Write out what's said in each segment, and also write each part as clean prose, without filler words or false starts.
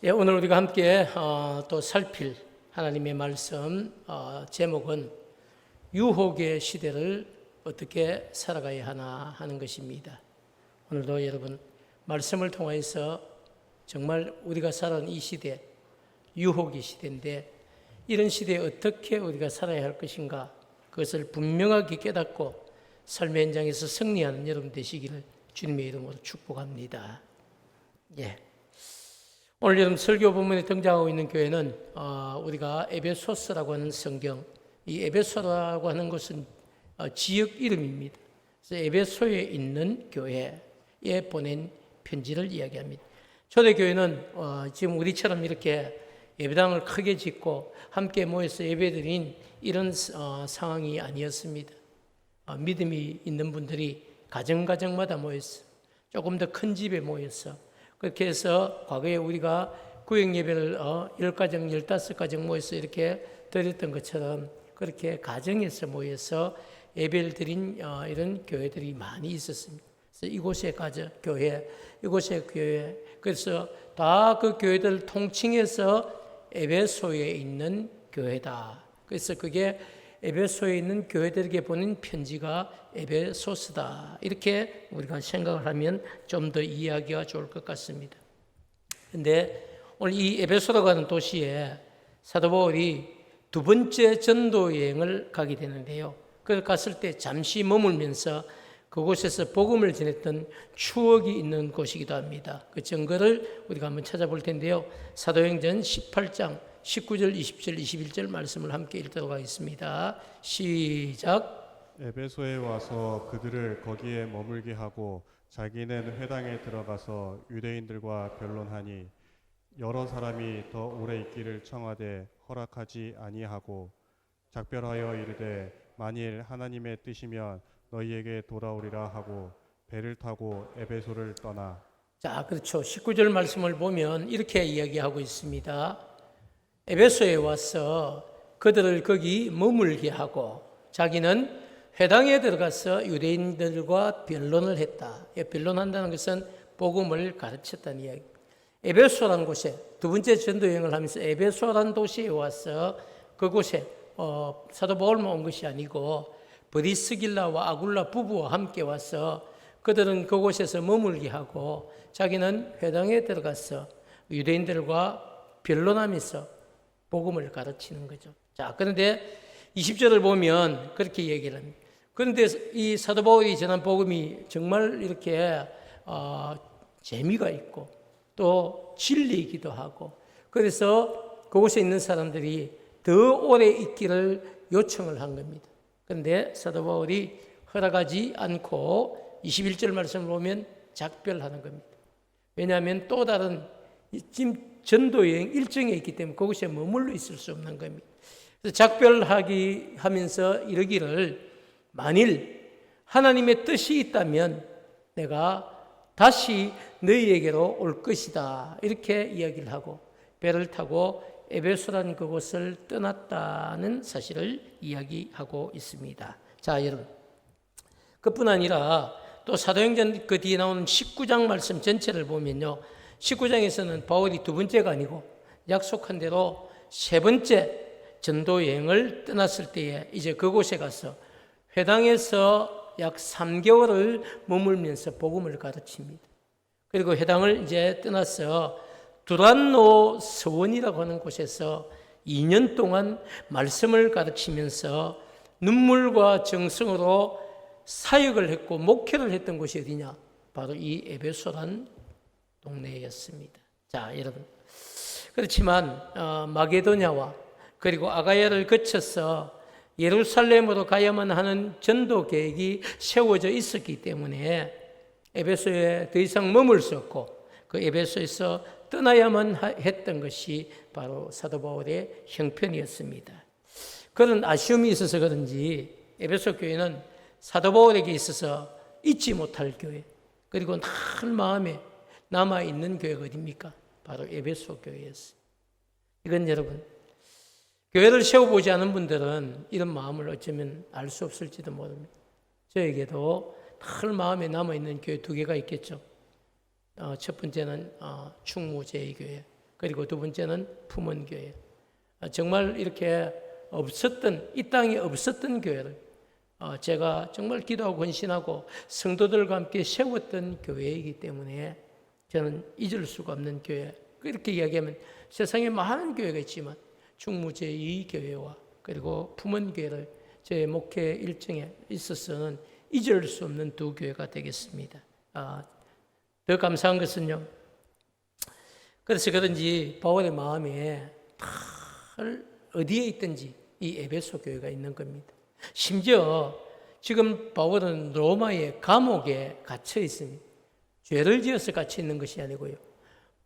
예, 오늘 우리가 함께 또 살필 하나님의 말씀 제목은 유혹의 시대를 어떻게 살아가야 하나 하는 것입니다. 오늘도 여러분 말씀을 통해서 정말 우리가 살아가는 이 시대, 유혹의 시대인데 이런 시대에 어떻게 우리가 살아야 할 것인가 그것을 분명하게 깨닫고 삶의 현장에서 승리하는 여러분 되시기를 주님의 이름으로 축복합니다. 예. 오늘 여러분 설교 본문에 등장하고 있는 교회는 우리가 에베소서라고 하는 성경, 이 에베소라고 하는 것은 지역 이름입니다. 그래서 에베소에 있는 교회에 보낸 편지를 이야기합니다. 초대교회는 지금 우리처럼 이렇게 예배당을 크게 짓고 함께 모여서 예배드린 이런 상황이 아니었습니다. 믿음이 있는 분들이 가정마다 모였어. 조금 더 큰 집에 모였어. 그렇게 해서 과거에 우리가 구역 예배를 10가정, 15가정 모여서 이렇게 드렸던 것처럼 그렇게 가정에서 모여서 예배를 드린 이런 교회들이 많이 있었습니다. 그래서 이곳의 교회, 이곳의 교회, 그래서 다 그 교회들 통칭해서 에베소에 있는 교회다. 그래서 그게 에베소에 있는 교회들에게 보낸 편지가 에베소서다. 이렇게 우리가 생각을 하면 좀 더 이해하기가 좋을 것 같습니다. 그런데 오늘 이 에베소라고 하는 도시에 사도 바울이 두 번째 전도 여행을 가게 되는데요. 그걸 갔을 때 잠시 머물면서 그곳에서 복음을 전했던 추억이 있는 곳이기도 합니다. 그 증거를 우리가 한번 찾아볼 텐데요. 사도행전 18장 19절, 20절, 21절 말씀을 함께 읽도록 하겠습니다. 시작. 에베소에 와서 그들을 거기에 머물게 하고 자기는 회당에 들어가서 유대인들과 변론하니 여러 사람이 더 오래 있기를 청하되 허락하지 아니하고 작별하여 이르되 만일 하나님의 뜻이면 너희에게 돌아오리라 하고 배를 타고 에베소를 떠나. 자, 그렇죠. 19절 말씀을 보면 이렇게 이야기하고 있습니다. 에베소에 와서 그들을 거기 머물게 하고 자기는 회당에 들어가서 유대인들과 변론을 했다. 변론한다는 것은 복음을 가르쳤다는 이야기. 에베소라는 곳에 두 번째 전도 여행을 하면서 에베소라는 도시에 와서 그곳에 사도 바울만 온 것이 아니고 브리스길라와 아굴라 부부와 함께 와서 그들은 그곳에서 머물게 하고 자기는 회당에 들어가서 유대인들과 변론하면서 복음을 가르치는 거죠. 자, 그런데 20절을 보면 그렇게 얘기를 합니다. 그런데 이 사도 바울이 전한 복음이 정말 이렇게 재미가 있고 또 진리이기도 하고 그래서 그곳에 있는 사람들이 더 오래 있기를 요청을 한 겁니다. 그런데 사도 바울이 허락하지 않고 21절 말씀을 보면 작별하는 겁니다. 왜냐하면 또 다른 지금 전도여행 일정에 있기 때문에 그곳에 머물러 있을 수 없는 겁니다. 그래서 작별하기 하면서 이러기를 만일 하나님의 뜻이 있다면 내가 다시 너희에게로 올 것이다. 이렇게 이야기를 하고 배를 타고 에베소라는 그곳을 떠났다는 사실을 이야기하고 있습니다. 자, 여러분. 그뿐 아니라 또 사도행전 그 뒤에 나오는 19장 말씀 전체를 보면요. 19장에서는 바울이 두 번째가 아니고 약속한 대로 세 번째 전도 여행을 떠났을 때에 이제 그곳에 가서 회당에서 약 3개월을 머물면서 복음을 가르칩니다. 그리고 회당을 이제 떠나서 두란노 서원이라고 하는 곳에서 2년 동안 말씀을 가르치면서 눈물과 정성으로 사역을 했고 목회를 했던 곳이 어디냐? 바로 이 에베소란 동네였습니다. 자, 여러분. 그렇지만 마게도냐와 그리고 아가야를 거쳐서 예루살렘으로 가야만 하는 전도 계획이 세워져 있었기 때문에 에베소에 더 이상 머물 수 없고 그 에베소에서 떠나야만 했던 것이 바로 사도 바울의 형편이었습니다. 그런 아쉬움이 있어서 그런지 에베소 교회는 사도 바울에게 있어서 잊지 못할 교회 그리고 늘 마음에 남아있는 교회가 어디입니까? 바로 에베소 교회였어요. 이건 여러분 교회를 세워보지 않은 분들은 이런 마음을 어쩌면 알 수 없을지도 모릅니다. 저에게도 늘 마음에 남아있는 교회 두 개가 있겠죠. 첫 번째는 충무제일교회, 그리고 두 번째는 품원교회. 정말 이렇게 없었던, 이 땅에 없었던 교회를 제가 정말 기도하고 헌신하고 성도들과 함께 세웠던 교회이기 때문에 저는 잊을 수가 없는 교회. 이렇게 이야기하면 세상에 많은 교회가 있지만 충무 제2교회와 그리고 품원교회를 제 목회 일정에 있어서는 잊을 수 없는 두 교회가 되겠습니다. 더 감사한 것은요, 그래서 그런지 바울의 마음에 어디에 있든지 이 에베소 교회가 있는 겁니다. 심지어 지금 바울은 로마의 감옥에 갇혀 있습니다. 죄를 지어서 갇혀 있는 것이 아니고요,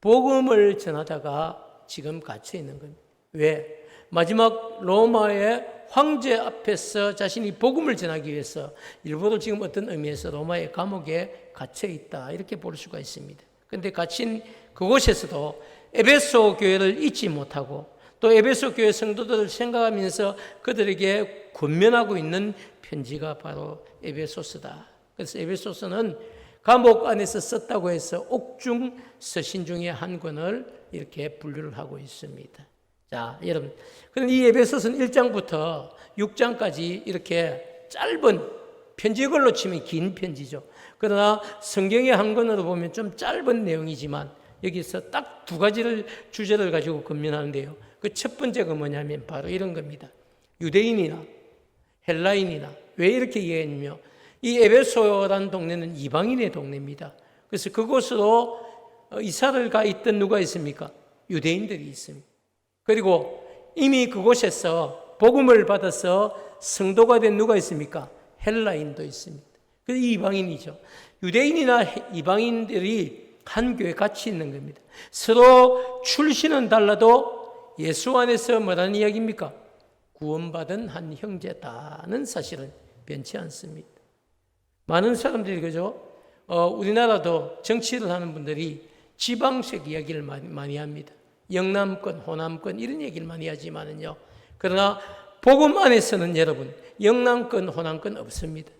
복음을 전하다가 지금 갇혀 있는 겁니다. 왜? 마지막 로마의 황제 앞에서 자신이 복음을 전하기 위해서 일부러 지금 어떤 의미에서 로마의 감옥에 갇혀 있다, 이렇게 볼 수가 있습니다. 그런데 갇힌 그곳에서도 에베소 교회를 잊지 못하고 또 에베소 교회 성도들을 생각하면서 그들에게 권면하고 있는 편지가 바로 에베소서다. 그래서 에베소서는 감옥 안에서 썼다고 해서 옥중 서신 중에 한 권을 이렇게 분류를 하고 있습니다. 자, 여러분, 그럼 이 에베소서는 1장부터 6장까지 이렇게 짧은 편지글로 치면 긴 편지죠. 그러나 성경의 한 권으로 보면 좀 짧은 내용이지만 여기서 딱 두 가지를 주제를 가지고 권면하는데요. 그 첫 번째가 뭐냐면 바로 이런 겁니다. 유대인이나 헬라인이나, 왜 이렇게 이해했냐면 이 에베소라는 동네는 이방인의 동네입니다. 그래서 그곳으로 이사를 가 있던 누가 있습니까? 유대인들이 있습니다. 그리고 이미 그곳에서 복음을 받아서 성도가 된 누가 있습니까? 헬라인도 있습니다. 그래서 이방인이죠. 유대인이나 이방인들이 한 교회에 같이 있는 겁니다. 서로 출신은 달라도 예수 안에서 뭐라는 이야기입니까? 구원받은 한 형제다는 사실은 변치 않습니다. 많은 사람들이 그죠? 우리나라도 정치를 하는 분들이 지방색 이야기를 많이 합니다. 영남권, 호남권 이런 얘기를 많이 하지만은요. 그러나 복음 안에서는 여러분 영남권, 호남권 없습니다.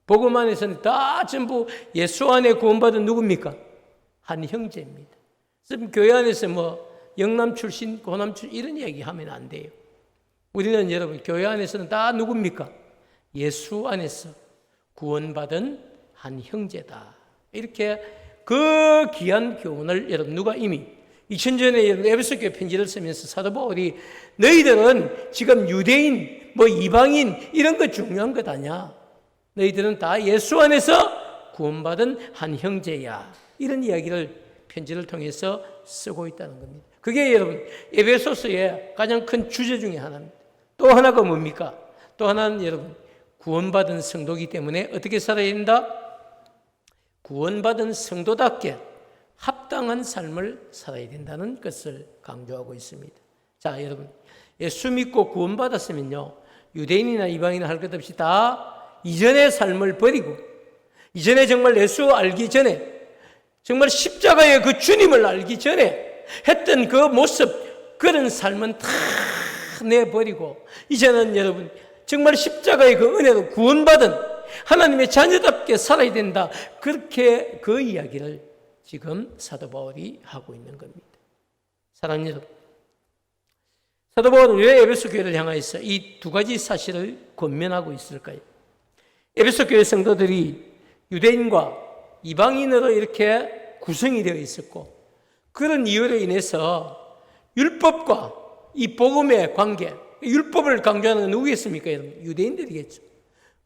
복음 안에서는 다 전부 예수 안에 구원받은 누굽니까? 한 형제입니다. 그래서 교회 안에서 뭐 영남 출신, 호남 출신 이런 얘기 하면 안 돼요. 우리는 여러분 교회 안에서는 다 누굽니까? 예수 안에서 구원받은 한 형제다. 이렇게 그 귀한 교훈을 여러분 누가 이미 2000년에 에베소 교회 편지를 쓰면서 사도 바울이 너희들은 지금 유대인, 뭐 이방인 이런 거 중요한 것 아니야. 너희들은 다 예수 안에서 구원받은 한 형제야. 이런 이야기를 편지를 통해서 쓰고 있다는 겁니다. 그게 여러분 에베소서의 가장 큰 주제 중에 하나입니다. 또 하나가 뭡니까? 또 하나는 여러분 구원받은 성도이기 때문에 어떻게 살아야 된다? 구원받은 성도답게 합당한 삶을 살아야 된다는 것을 강조하고 있습니다. 자, 여러분 예수 믿고 구원받았으면요 유대인이나 이방인이나 할 것 없이 다 이전의 삶을 버리고 이전에 정말 예수 알기 전에 정말 십자가의 그 주님을 알기 전에 했던 그 모습, 그런 삶은 다 내버리고 이제는 여러분 정말 십자가의 그 은혜로 구원받은 하나님의 자녀답게 살아야 된다. 그렇게 그 이야기를 지금 사도 바울이 하고 있는 겁니다. 사랑하는 여러분, 사도 바울은 왜 에베소 교회를 향하여서 이 두 가지 사실을 권면하고 있을까요? 에베소 교회 성도들이 유대인과 이방인으로 이렇게 구성이 되어 있었고 그런 이유로 인해서 율법과 이 복음의 관계, 율법을 강조하는 건 누구겠습니까? 여러분? 유대인들이겠죠.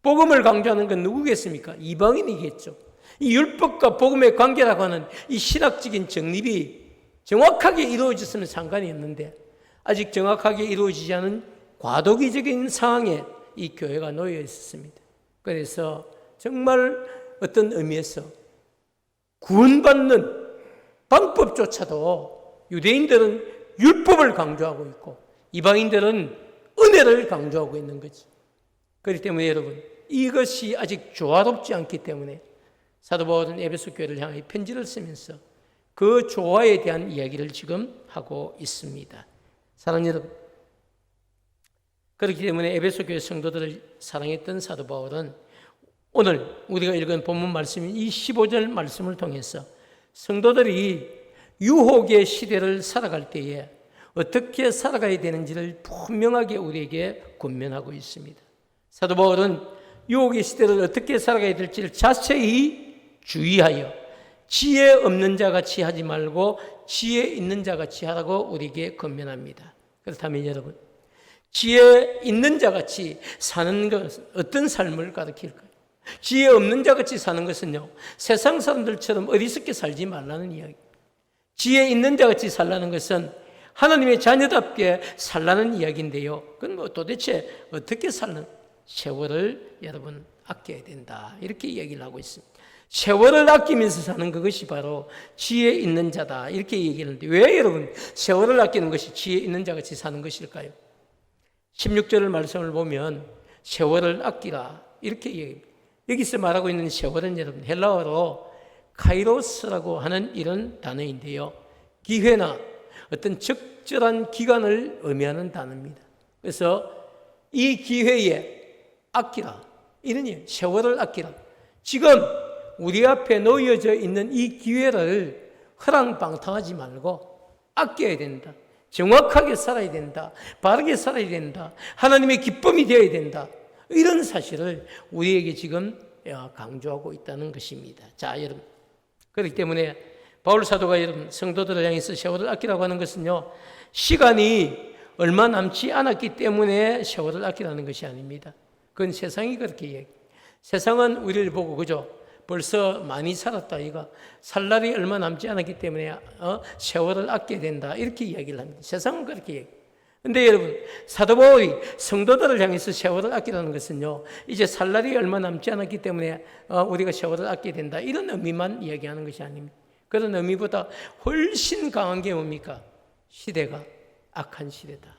복음을 강조하는 건 누구겠습니까? 이방인이겠죠. 이 율법과 복음의 관계라고 하는 이 신학적인 정립이 정확하게 이루어졌으면 상관이 없는데 아직 정확하게 이루어지지 않은 과도기적인 상황에 이 교회가 놓여 있었습니다. 그래서 정말 어떤 의미에서 구원받는 방법조차도 유대인들은 율법을 강조하고 있고 이방인들은 은혜를 강조하고 있는 거지. 그렇기 때문에 여러분 이것이 아직 조화롭지 않기 때문에 사도 바울은 에베소 교회를 향해 편지를 쓰면서 그 조화에 대한 이야기를 지금 하고 있습니다. 사랑하는 여러분, 그렇기 때문에 에베소 교회 성도들을 사랑했던 사도 바울은 오늘 우리가 읽은 본문 말씀인 이 15절 말씀을 통해서 성도들이 유혹의 시대를 살아갈 때에 어떻게 살아가야 되는지를 분명하게 우리에게 권면하고 있습니다. 사도 바울은 유혹의 시대를 어떻게 살아가야 될지를 자세히 주의하여 지혜 없는 자같이 하지 말고 지혜 있는 자같이 하라고 우리에게 권면합니다. 그렇다면 여러분, 지혜 있는 자같이 사는 것은 어떤 삶을 가르칠까요? 지혜 없는 자같이 사는 것은요, 세상 사람들처럼 어리석게 살지 말라는 이야기. 지혜 있는 자같이 살라는 것은 하나님의 자녀답게 살라는 이야기인데요. 그건 뭐 도대체 어떻게 살는? 세월을 여러분 아껴야 된다, 이렇게 이야기를 하고 있습니다. 세월을 아끼면서 사는 그것이 바로 지혜 있는 자다, 이렇게 얘기하는데, 왜 여러분 세월을 아끼는 것이 지혜 있는 자같이 사는 것일까요? 16절 말씀을 보면 세월을 아끼라 이렇게 얘기합니다. 여기서 말하고 있는 세월은 여러분 헬라어로 카이로스라고 하는 이런 단어인데요, 기회나 어떤 적절한 기간을 의미하는 단어입니다. 그래서 이 기회에 아끼라, 이런 얘기, 세월을 아끼라. 지금 우리 앞에 놓여져 있는 이 기회를 허랑방탕하지 말고 아껴야 된다. 정확하게 살아야 된다. 바르게 살아야 된다. 하나님의 기쁨이 되어야 된다. 이런 사실을 우리에게 지금 강조하고 있다는 것입니다. 자, 여러분, 그렇기 때문에 바울 사도가 여러분 성도들을 향해서 세월을 아끼라고 하는 것은요, 시간이 얼마 남지 않았기 때문에 세월을 아끼라는 것이 아닙니다. 그건 세상이 그렇게 얘기해요. 세상은 우리를 보고 그죠? 벌써 많이 살았다, 이거 살 날이 얼마 남지 않았기 때문에 세월을 아껴야 된다, 이렇게 이야기를 합니다. 세상은 그렇게 얘기해요. 근데 여러분, 사도 바울이 성도들을 향해서 세월을 아끼라는 것은요, 이제 살 날이 얼마 남지 않았기 때문에 우리가 세월을 아껴야 된다, 이런 의미만 이야기하는 것이 아닙니다. 그런 의미보다 훨씬 강한 게 뭡니까? 시대가 악한 시대다.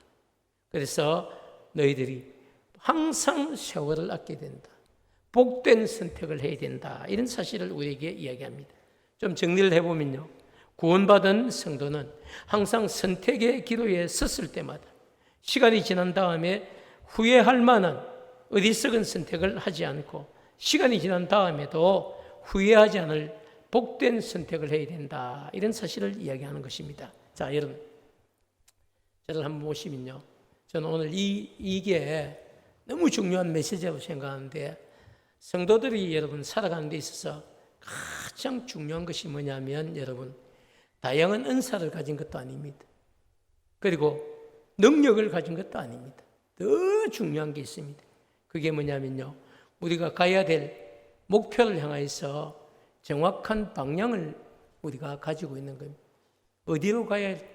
그래서 너희들이 항상 세월을 아껴야 된다. 복된 선택을 해야 된다. 이런 사실을 우리에게 이야기합니다. 좀 정리를 해보면요, 구원받은 성도는 항상 선택의 기로에 섰을 때마다 시간이 지난 다음에 후회할 만한 어리석은 선택을 하지 않고 시간이 지난 다음에도 후회하지 않을 복된 선택을 해야 된다. 이런 사실을 이야기하는 것입니다. 자, 여러분, 저를 한번 보시면요, 저는 오늘 이게 너무 중요한 메시지라고 생각하는데, 성도들이 여러분 살아가는 데 있어서 가장 중요한 것이 뭐냐면, 여러분, 다양한 은사를 가진 것도 아닙니다. 그리고 능력을 가진 것도 아닙니다. 더 중요한 게 있습니다. 그게 뭐냐면요, 우리가 가야 될 목표를 향해서 정확한 방향을 우리가 가지고 있는 겁니다. 어디로 가야 할?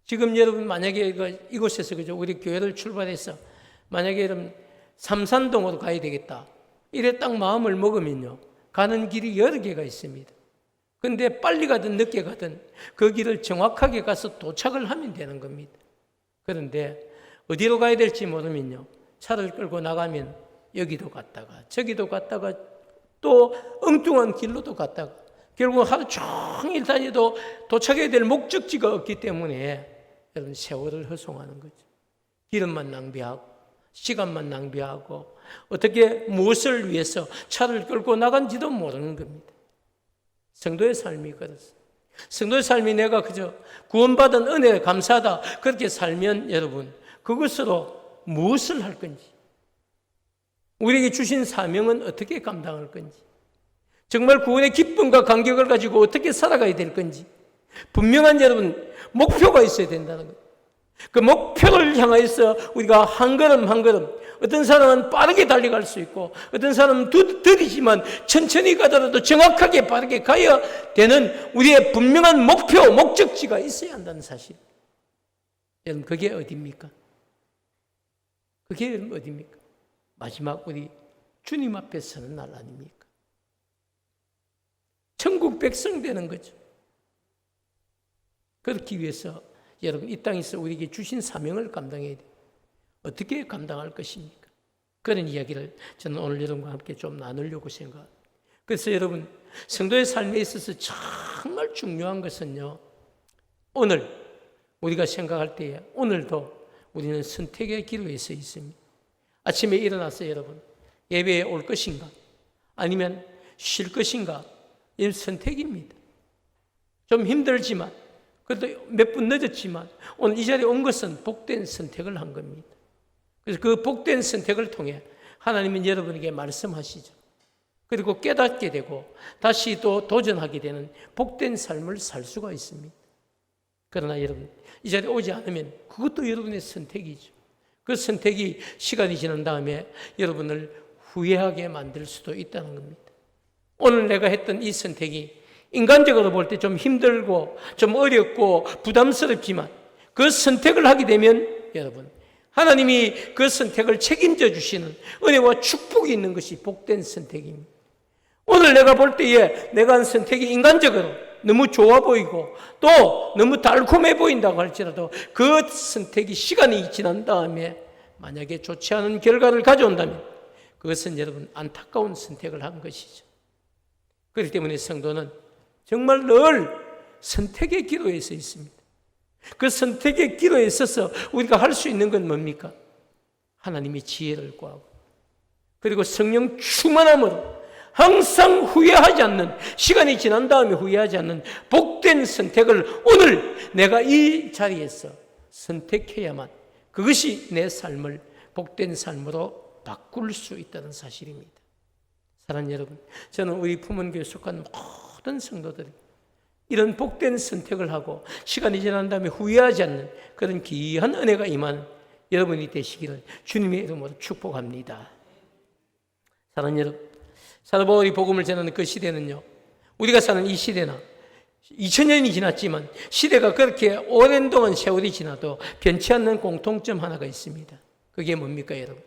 지금 여러분 만약에 이곳에서 그죠, 우리 교회를 출발해서 만약에 여러분 삼산동으로 가야 되겠다, 이래 딱 마음을 먹으면요, 가는 길이 여러 개가 있습니다. 그런데 빨리 가든 늦게 가든 그 길을 정확하게 가서 도착을 하면 되는 겁니다. 그런데 어디로 가야 될지 모르면요, 차를 끌고 나가면 여기도 갔다가 저기도 갔다가 또 엉뚱한 길로도 갔다가 결국 하루 종일 다니도 도착해야 될 목적지가 없기 때문에 여러분 세월을 허송하는 거죠. 기름만 낭비하고 시간만 낭비하고 어떻게 무엇을 위해서 차를 끌고 나간지도 모르는 겁니다. 성도의 삶이 그렇습니다. 성도의 삶이 내가 그저 구원받은 은혜에 감사하다 그렇게 살면 여러분 그것으로 무엇을 할 건지, 우리에게 주신 사명은 어떻게 감당할 건지, 정말 구원의 기쁨과 감격을 가지고 어떻게 살아가야 될 건지 분명한 여러분 목표가 있어야 된다는 거예요. 그 목표를 향해서 우리가 한 걸음 한 걸음, 어떤 사람은 빠르게 달려갈 수 있고 어떤 사람은 더디지만 천천히 가더라도 정확하게 빠르게 가야 되는 우리의 분명한 목표, 목적지가 있어야 한다는 사실. 여러분 그게 어디입니까? 그게 어디입니까? 마지막 우리 주님 앞에 서는 날 아닙니까? 천국 백성 되는 거죠. 그렇기 위해서 여러분 이 땅에서 우리에게 주신 사명을 감당해야 돼요. 어떻게 감당할 것입니까? 그런 이야기를 저는 오늘 여러분과 함께 좀 나누려고 생각합니다. 그래서 여러분 성도의 삶에 있어서 정말 중요한 것은요, 오늘 우리가 생각할 때에 오늘도 우리는 선택의 기로에 서 있습니다. 아침에 일어나서 여러분 예배에 올 것인가 아니면 쉴 것인가, 이건 선택입니다. 좀 힘들지만, 그래도 몇 분 늦었지만 오늘 이 자리에 온 것은 복된 선택을 한 겁니다. 그래서 그 복된 선택을 통해 하나님은 여러분에게 말씀하시죠. 그리고 깨닫게 되고 다시 또 도전하게 되는 복된 삶을 살 수가 있습니다. 그러나 여러분, 이 자리에 오지 않으면 그것도 여러분의 선택이죠. 그 선택이 시간이 지난 다음에 여러분을 후회하게 만들 수도 있다는 겁니다. 오늘 내가 했던 이 선택이 인간적으로 볼 때 좀 힘들고 좀 어렵고 부담스럽지만 그 선택을 하게 되면 여러분, 하나님이 그 선택을 책임져 주시는 은혜와 축복이 있는 것이 복된 선택입니다. 오늘 내가 볼 때에 내가 한 선택이 인간적으로 너무 좋아 보이고 또 너무 달콤해 보인다고 할지라도 그 선택이 시간이 지난 다음에 만약에 좋지 않은 결과를 가져온다면 그것은 여러분 안타까운 선택을 한 것이죠. 그렇기 때문에 성도는 정말 늘 선택의 기로에 서 있습니다. 그 선택의 기로에 있어서 우리가 할 수 있는 건 뭡니까? 하나님의 지혜를 구하고 그리고 성령 충만함으로 항상 후회하지 않는, 시간이 지난 다음에 후회하지 않는 복된 선택을 오늘 내가 이 자리에서 선택해야만 그것이 내 삶을 복된 삶으로 바꿀 수 있다는 사실입니다. 사랑하는 여러분, 저는 우리 품원교회에 속한 모든 성도들이 이런 복된 선택을 하고 시간이 지난 다음에 후회하지 않는 그런 귀한 은혜가 임한 여러분이 되시기를 주님의 이름으로 축복합니다. 사랑하는 여러분, 사도 바울이 복음을 전하는 그 시대는요, 우리가 사는 이 시대나 2000년이 지났지만 시대가 그렇게 오랜 동안 세월이 지나도 변치 않는 공통점 하나가 있습니다. 그게 뭡니까 여러분?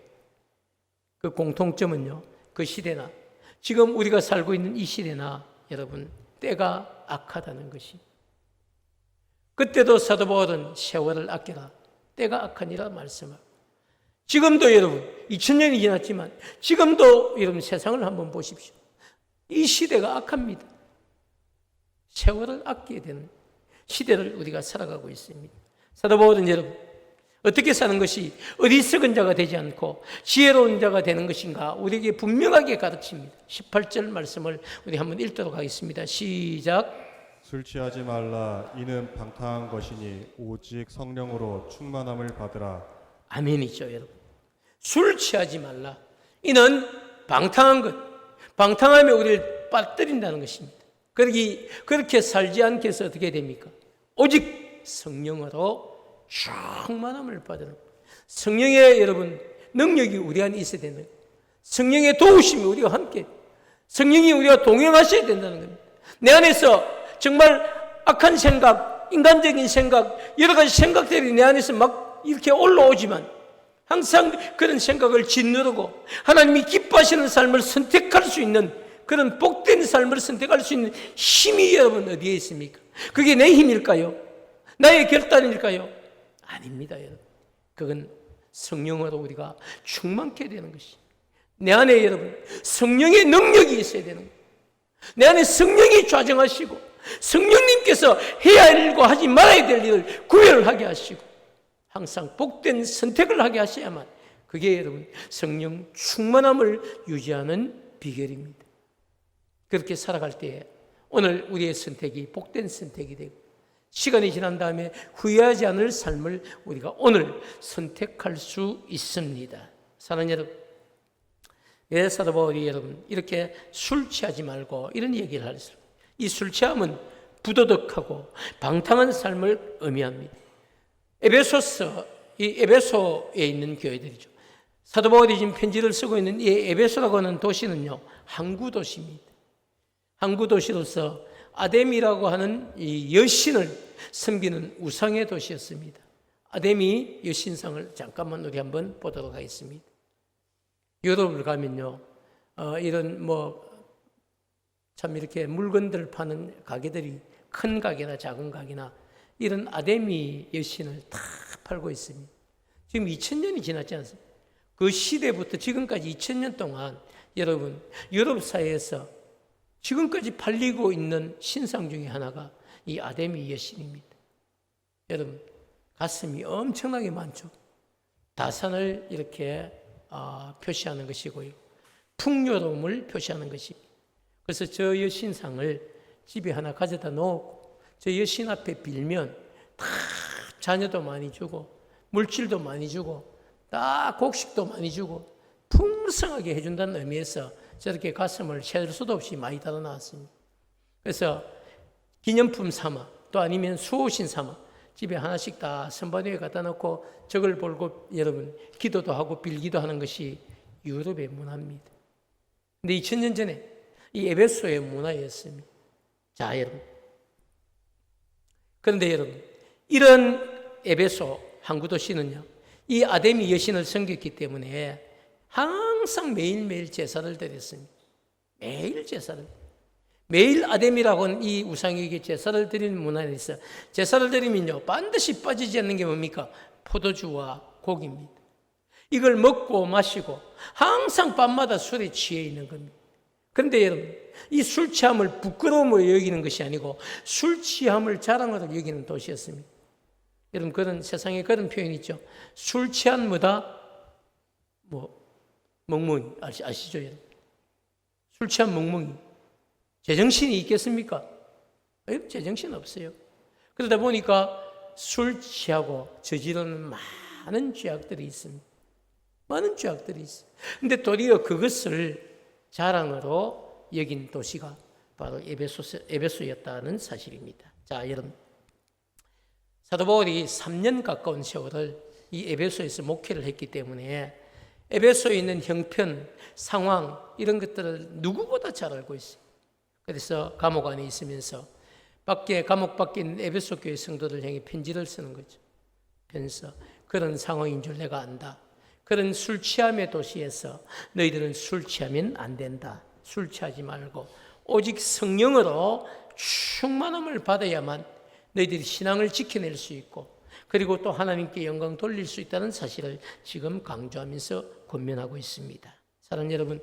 그 공통점은요, 그 시대나 지금 우리가 살고 있는 이 시대나 여러분, 때가 악하다는 것이. 그때도 사도 바울은 세월을 아껴라, 때가 악하니라 말씀하고, 지금도 여러분 2000년이 지났지만 지금도 여러분 세상을 한번 보십시오. 이 시대가 악합니다. 세월을 아끼게 되는 시대를 우리가 살아가고 있습니다. 사도 바울은 여러분 어떻게 사는 것이 어리석은 자가 되지 않고 지혜로운 자가 되는 것인가 우리에게 분명하게 가르칩니다. 18절 말씀을 우리 한번 읽도록 하겠습니다. 시작. 술 취하지 말라. 이는 방탕한 것이니 오직 성령으로 충만함을 받으라. 아멘이죠 여러분. 술 취하지 말라. 이는 방탕한 것, 방탕함에 우리를 빠뜨린다는 것입니다. 그렇게 살지 않게 해서 어떻게 됩니까? 오직 성령으로 충만함을 받으는, 성령의 여러분 능력이 우리 안에 있어야 되는, 성령의 도우심이 우리가 함께, 성령이 우리가 동행하셔야 된다는 겁니다. 내 안에서 정말 악한 생각, 인간적인 생각, 여러 가지 생각들이 내 안에서 막 이렇게 올라오지만 항상 그런 생각을 짓누르고 하나님이 기뻐하시는 삶을 선택할 수 있는 그런 복된 삶을 선택할 수 있는 힘이 여러분 어디에 있습니까? 그게 내 힘일까요? 나의 결단일까요? 아닙니다 여러분. 그건 성령으로 우리가 충만케 되는 것이, 내 안에 여러분 성령의 능력이 있어야 되는 거예요. 내 안에 성령이 좌정하시고 성령님께서 해야 할 일과 하지 말아야 될 일을 구별하게 하시고 항상 복된 선택을 하게 하셔야만 그게 여러분 성령 충만함을 유지하는 비결입니다. 그렇게 살아갈 때에 오늘 우리의 선택이 복된 선택이 되고 시간이 지난 다음에 후회하지 않을 삶을 우리가 오늘 선택할 수 있습니다. 사랑하는 여러분, 사도 바울이 여러분 이렇게 술 취하지 말고 이런 얘기를 하셨어요. 이 술 취함은 부도덕하고 방탕한 삶을 의미합니다. 이 에베소에 있는 교회들이죠. 사도 바울이 지금 편지를 쓰고 있는 이 에베소라고 하는 도시는요, 항구 도시입니다. 항구 도시로서 아데미라고 하는 이 여신을 섬기는 우상의 도시였습니다. 아데미 여신상을 잠깐만 우리 한번 보도록 하겠습니다. 유럽을 가면요, 이런 참 이렇게 물건들 파는 가게들이 큰 가게나 작은 가게나 이런 아데미 여신을 다 팔고 있습니다. 지금 2000년이 지났지 않습니까? 그 시대부터 지금까지 2000년 동안 여러분 유럽 사회에서 지금까지 팔리고 있는 신상 중에 하나가 이 아데미 여신입니다. 여러분 가슴이 엄청나게 많죠. 다산을 이렇게 표시하는 것이고요, 풍요로움을 표시하는 것입니다. 그래서 저 여신상을 집에 하나 가져다 놓고 저 여신 앞에 빌면 다 자녀도 많이 주고 물질도 많이 주고 다 곡식도 많이 주고 풍성하게 해준다는 의미에서 저렇게 가슴을 셀 수도 없이 많이 달아 나왔습니다. 그래서 기념품 삼아 또 아니면 수호신 삼아 집에 하나씩 다 선반 위에 갖다 놓고 저걸 보고 여러분 기도도 하고 빌기도 하는 것이 유럽의 문화입니다. 근데 2000년 전에 이 에베소의 문화였습니다. 자, 여러분. 그런데 여러분, 이런 에베소 항구 도시는요, 이 아데미 여신을 섬겼기 때문에 항상 매일매일 제사를 드렸습니다. 매일 제사를. 매일 아데미라고는 이 우상에게 제사를 드리는 문화에 있어. 제사를 드리면요, 반드시 빠지지 않는 게 뭡니까? 포도주와 고기입니다. 이걸 먹고 마시고 항상 밤마다 술에 취해 있는 겁니다. 그런데 여러분, 이 술 취함을 부끄러움으로 여기는 것이 아니고 술 취함을 자랑으로 여기는 도시였습니다. 여러분, 그런 세상에 그런 표현이 있죠. 술 취한 뭐다? 멍멍이 아시죠? 여러분? 술 취한 멍멍이. 제정신이 있겠습니까? 제정신 없어요. 그러다 보니까 술 취하고 저지르는 많은 죄악들이 있습니다. 많은 죄악들이 있어요. 근데 도리어 그것을 자랑으로 여긴 도시가 바로 에베소였다는 사실입니다. 자, 여러분. 사도 바울이 3년 가까운 세월을 이 에베소에서 목회를 했기 때문에 에베소에 있는 형편, 상황 이런 것들을 누구보다 잘 알고 있어요. 그래서 감옥 안에 있으면서 감옥 밖에 있는 에베소 교회 성도들 향해 편지를 쓰는 거죠. 그래서 그런 상황인 줄 내가 안다. 그런 술 취함의 도시에서 너희들은 술 취하면 안 된다. 술 취하지 말고 오직 성령으로 충만함을 받아야만 너희들이 신앙을 지켜낼 수 있고 그리고 또 하나님께 영광 돌릴 수 있다는 사실을 지금 강조하면서 권면하고 있습니다. 사랑하는 여러분,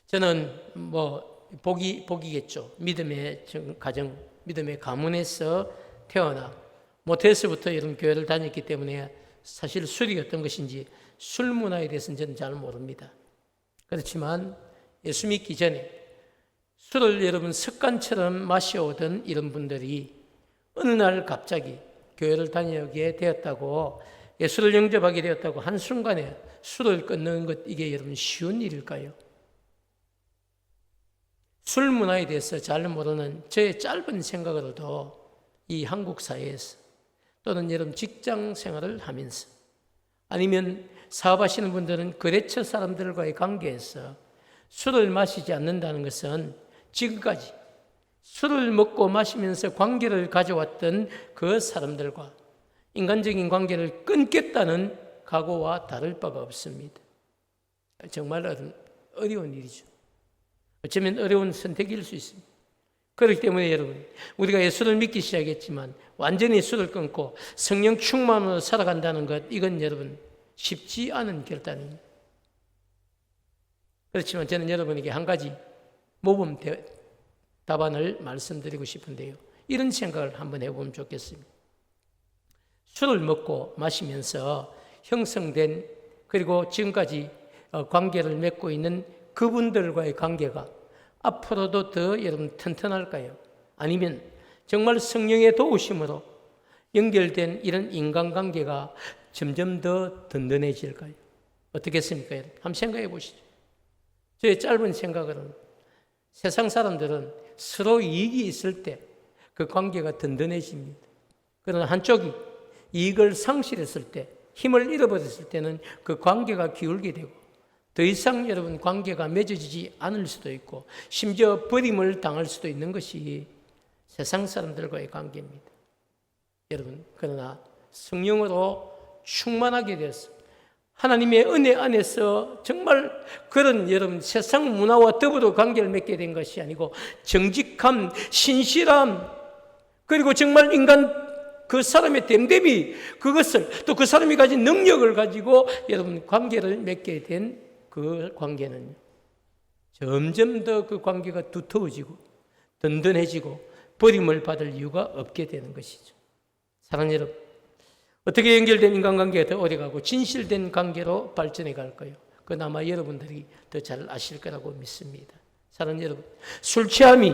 저는 복이겠죠. 믿음의 가정, 믿음의 가문에서 태어나 모태에서부터 여러분 교회를 다녔기 때문에 사실 술이 어떤 것인지 술 문화에 대해서는 저는 잘 모릅니다. 그렇지만 예수 믿기 전에 술을 여러분 습관처럼 마셔오던 이런 분들이 어느 날 갑자기 교회를 다니게 되었다고 예수를 영접하게 되었다고 한순간에 술을 끊는 것 이게 여러분 쉬운 일일까요? 술 문화에 대해서 잘 모르는 저의 짧은 생각으로도 이 한국 사회에서 또는 여러분 직장 생활을 하면서 아니면 사업하시는 분들은 거래처 사람들과의 관계에서 술을 마시지 않는다는 것은 지금까지 술을 먹고 마시면서 관계를 가져왔던 그 사람들과 인간적인 관계를 끊겠다는 각오와 다를 바가 없습니다. 정말 어려운 일이죠. 어쩌면 어려운 선택일 수 있습니다. 그렇기 때문에 여러분, 우리가 예수를 믿기 시작했지만 완전히 술을 끊고 성령 충만으로 살아간다는 것, 이건 여러분 쉽지 않은 결단입니다. 그렇지만 저는 여러분에게 한 가지 모범 답안을 말씀드리고 싶은데요. 이런 생각을 한번 해보면 좋겠습니다. 술을 먹고 마시면서 형성된 그리고 지금까지 관계를 맺고 있는 그분들과의 관계가 앞으로도 더 여러분 튼튼할까요? 아니면 정말 성령의 도우심으로 연결된 이런 인간관계가 점점 더 든든해질까요? 어떻겠습니까? 한번 생각해 보시죠. 저의 짧은 생각으로는 세상 사람들은 서로 이익이 있을 때 그 관계가 든든해집니다. 그러나 한쪽이 이익을 상실했을 때, 힘을 잃어버렸을 때는 그 관계가 기울게 되고 더 이상 여러분 관계가 맺어지지 않을 수도 있고 심지어 버림을 당할 수도 있는 것이 세상 사람들과의 관계입니다. 여러분, 그러나 성령으로 충만하게 되었습니다. 하나님의 은혜 안에서 정말 그런 여러분 세상 문화와 더불어 관계를 맺게 된 것이 아니고 정직함, 신실함, 그리고 정말 인간 그 사람의 됨됨이 그것을 또 그 사람이 가진 능력을 가지고 여러분 관계를 맺게 된 그 관계는 점점 더 그 관계가 두터워지고 든든해지고 버림을 받을 이유가 없게 되는 것이죠. 사랑하는 여러분, 어떻게 연결된 인간관계가 더 오래가고 진실된 관계로 발전해 갈까요? 그건 아마 여러분들이 더 잘 아실 거라고 믿습니다. 사랑하는 여러분, 술 취함이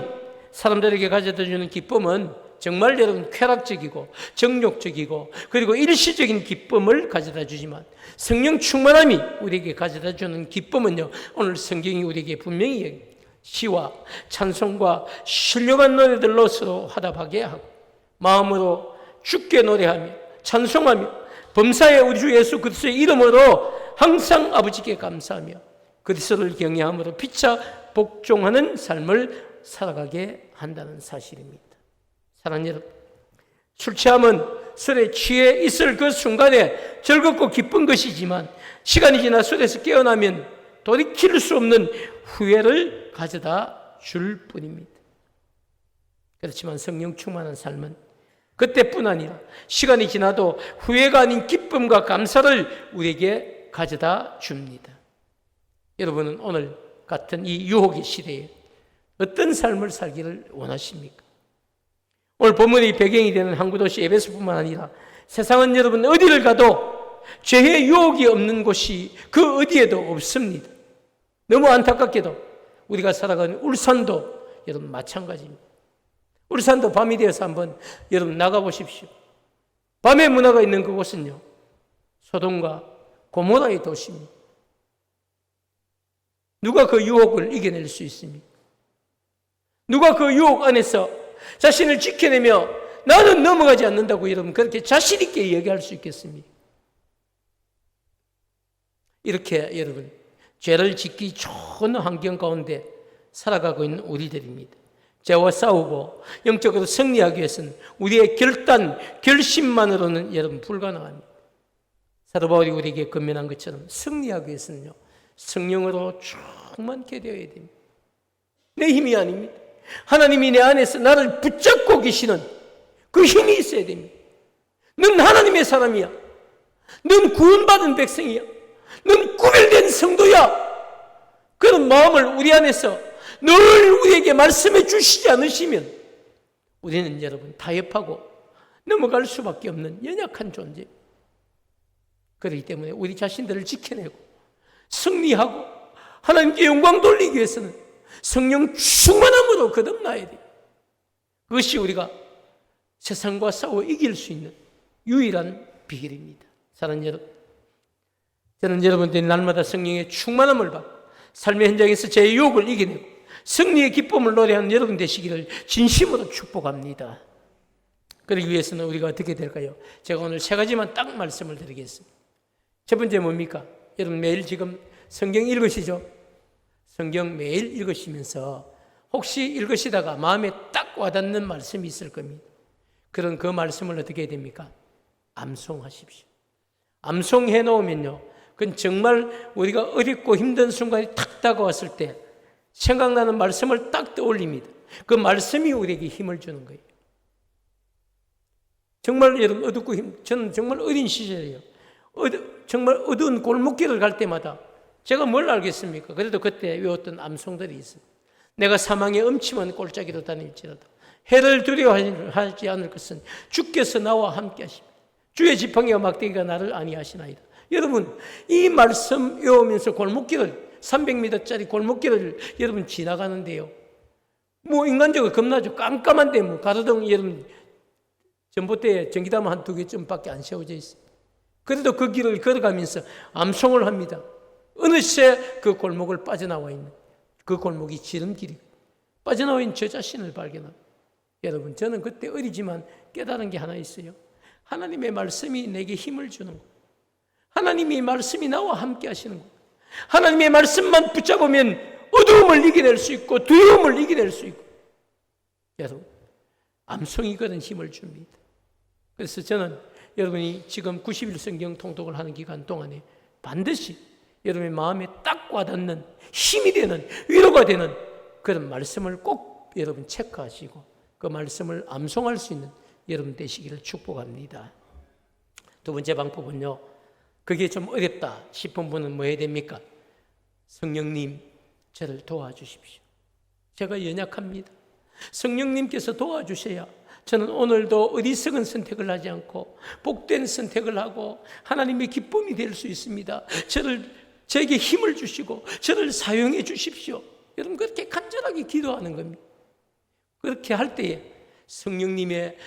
사람들에게 가져다 주는 기쁨은 정말 여러분 쾌락적이고 정욕적이고 그리고 일시적인 기쁨을 가져다 주지만 성령 충만함이 우리에게 가져다 주는 기쁨은요, 오늘 성경이 우리에게 분명히 얘기합니다. 시와 찬송과 신령한 노래들로 서로 화답하게 하고 마음으로 주께 노래하며 찬송하며 범사의 우리 주 예수 그리스도의 이름으로 항상 아버지께 감사하며 그리스도를 경외함으로 피차 복종하는 삶을 살아가게 한다는 사실입니다. 사랑하는 여러분, 술 취함은 술에 취해 있을 그 순간에 즐겁고 기쁜 것이지만 시간이 지나 술에서 깨어나면 돌이킬 수 없는 후회를 가져다 줄 뿐입니다. 그렇지만 성령 충만한 삶은 그때뿐 아니라 시간이 지나도 후회가 아닌 기쁨과 감사를 우리에게 가져다 줍니다. 여러분은 오늘 같은 이 유혹의 시대에 어떤 삶을 살기를 원하십니까? 오늘 본문의 배경이 되는 항구 도시 에베소뿐만 아니라 세상은 여러분 어디를 가도 죄의 유혹이 없는 곳이 그 어디에도 없습니다. 너무 안타깝게도 우리가 살아가는 울산도 여러분 마찬가지입니다. 울산도 밤이 되어서 한번 여러분 나가보십시오. 밤의 문화가 있는 그곳은요, 소돔과 고모라의 도시입니다. 누가 그 유혹을 이겨낼 수 있습니까? 누가 그 유혹 안에서 자신을 지켜내며 나는 넘어가지 않는다고 여러분 그렇게 자신 있게 얘기할 수 있겠습니까? 이렇게 여러분 죄를 짓기 좋은 환경 가운데 살아가고 있는 우리들입니다. 죄와 싸우고 영적으로 승리하기 위해서는 우리의 결단, 결심만으로는 여러분 불가능합니다. 사도 바울이 우리에게 권면한 것처럼 승리하기 위해서는요, 성령으로 충만케 되어야 됩니다. 내 힘이 아닙니다. 하나님이 내 안에서 나를 붙잡고 계시는 그 힘이 있어야 됩니다. 넌 하나님의 사람이야. 넌 구원받은 백성이야. 넌 구별된 성도야. 그런 마음을 우리 안에서 늘 우리에게 말씀해 주시지 않으시면 우리는 여러분 타협하고 넘어갈 수밖에 없는 연약한 존재. 그렇기 때문에 우리 자신들을 지켜내고 승리하고 하나님께 영광 돌리기 위해서는 성령 충만함으로 거듭나야 돼요. 그것이 우리가 세상과 싸워 이길 수 있는 유일한 비결입니다. 사랑하는 여러분, 저는 여러분들이 날마다 성령의 충만함을 받고 삶의 현장에서 제 유혹을 이겨내고 승리의 기쁨을 노래하는 여러분 되시기를 진심으로 축복합니다. 그러기 위해서는 우리가 어떻게 될까요? 제가 오늘 세 가지만 딱 말씀을 드리겠습니다. 첫 번째 뭡니까? 여러분 매일 지금 성경 읽으시죠? 성경 매일 읽으시면서 혹시 읽으시다가 마음에 딱 와닿는 말씀이 있을 겁니다. 그런 그 말씀을 어떻게 해야 됩니까? 암송하십시오. 암송해 놓으면요, 그건 정말 우리가 어렵고 힘든 순간이 탁 다가왔을 때 생각나는 말씀을 딱 떠올립니다. 그 말씀이 우리에게 힘을 주는 거예요. 정말 여러분 어둡고 저는 정말 어린 시절이에요. 정말 어두운 골목길을 갈 때마다 제가 뭘 알겠습니까? 그래도 그때 외웠던 암송들이 있어요. 내가 사망의 음침한 골짜기로 다닐지라도 해를 두려워하지 않을 것은 주께서 나와 함께 하십니다. 주의 지팡이와 막대기가 나를 안위하시나이다. 여러분 이 말씀 외우면서 골목길을 300m짜리 골목길을 여러분 지나가는데요, 뭐 인간적으로 겁나죠. 깜깜한데 뭐 가로등 여러분 전봇대에 전기담 한 2개쯤밖에 안 세워져 있어요. 그래도 그 길을 걸어가면서 암송을 합니다. 어느새 그 골목을 빠져나와 있는 그 골목이 지름길이 빠져나와 있는 저 자신을 발견합니다. 여러분 저는 그때 어리지만 깨달은 게 하나 있어요. 하나님의 말씀이 내게 힘을 주는 것, 하나님의 말씀이 나와 함께 하시는 것, 하나님의 말씀만 붙잡으면 어두움을 이겨낼 수 있고 두려움을 이겨낼 수 있고, 여러분 암송이 그런 힘을 줍니다. 그래서 저는 여러분이 지금 90일 성경 통독을 하는 기간 동안에 반드시 여러분의 마음에 딱 와닿는 힘이 되는 위로가 되는 그런 말씀을 꼭 여러분 체크하시고 그 말씀을 암송할 수 있는 여러분 되시기를 축복합니다. 두 번째 방법은요, 그게 좀 어렵다 싶은 분은 뭐 해야 됩니까? 성령님 저를 도와주십시오. 제가 연약합니다. 성령님께서 도와주셔야 저는 오늘도 어리석은 선택을 하지 않고 복된 선택을 하고 하나님의 기쁨이 될 수 있습니다. 저에게 힘을 주시고 저를 사용해 주십시오. 여러분 그렇게 간절하게 기도하는 겁니다. 그렇게 할 때에 성령님의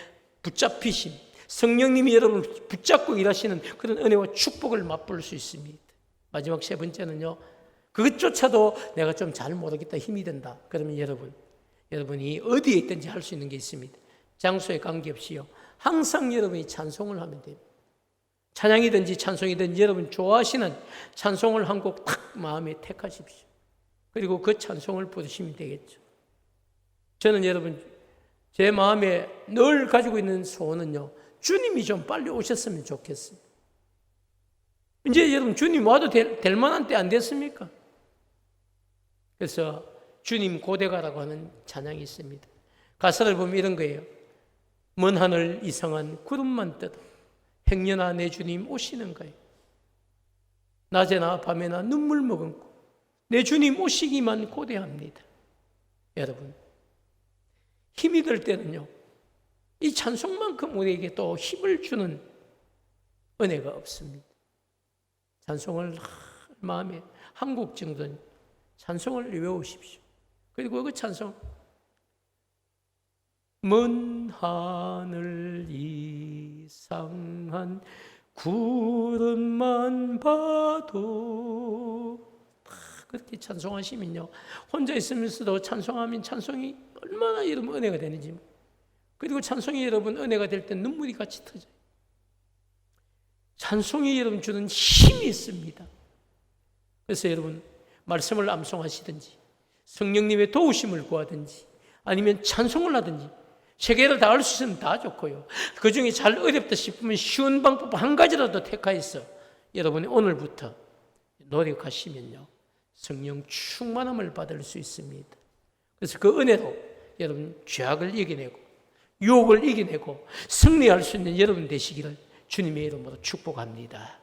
붙잡히심, 성령님이 여러분을 붙잡고 일하시는 그런 은혜와 축복을 맛볼 수 있습니다. 마지막 세 번째는요, 그것조차도 내가 좀 잘 모르겠다, 힘이 든다. 그러면 여러분이 어디에 있든지 할 수 있는 게 있습니다. 장소에 관계없이요, 항상 여러분이 찬송을 하면 됩니다. 찬양이든지 찬송이든지 여러분 좋아하시는 찬송을 한 곡 탁 마음에 택하십시오. 그리고 그 찬송을 부르시면 되겠죠. 저는 여러분, 제 마음에 늘 가지고 있는 소원은요, 주님이 좀 빨리 오셨으면 좋겠어요. 이제 여러분, 주님 와도 될 만한 때 안 됐습니까? 그래서 주님 고대가라고 하는 찬양이 있습니다. 가사를 보면 이런 거예요. 먼 하늘 이상한 구름만 떠도 행여나 내 주님 오시는 거예요. 낮에나 밤에나 눈물 머금고 내 주님 오시기만 고대합니다. 여러분, 힘이 들 때는요, 이 찬송만큼 우리에게 또 힘을 주는 은혜가 없습니다. 찬송을 마음에 한 곡 정도는 찬송을 외우십시오. 그리고 그 찬송, 먼 하늘 이상한 구름만 봐도, 그렇게 찬송하시면요, 혼자 있으면서도 찬송하면 찬송이 얼마나 여러분 은혜가 되는지, 그리고 찬송이 여러분 은혜가 될 때 눈물이 같이 터져요. 찬송이 여러분 주는 힘이 있습니다. 그래서 여러분, 말씀을 암송하시든지 성령님의 도우심을 구하든지 아니면 찬송을 하든지 세 개를 다 할 수 있으면 다 좋고요. 그 중에 잘 어렵다 싶으면 쉬운 방법 한 가지라도 택하여서 여러분이 오늘부터 노력하시면요, 성령 충만함을 받을 수 있습니다. 그래서 그 은혜로 여러분 죄악을 이겨내고 유혹을 이겨내고 승리할 수 있는 여러분 되시기를 주님의 이름으로 축복합니다.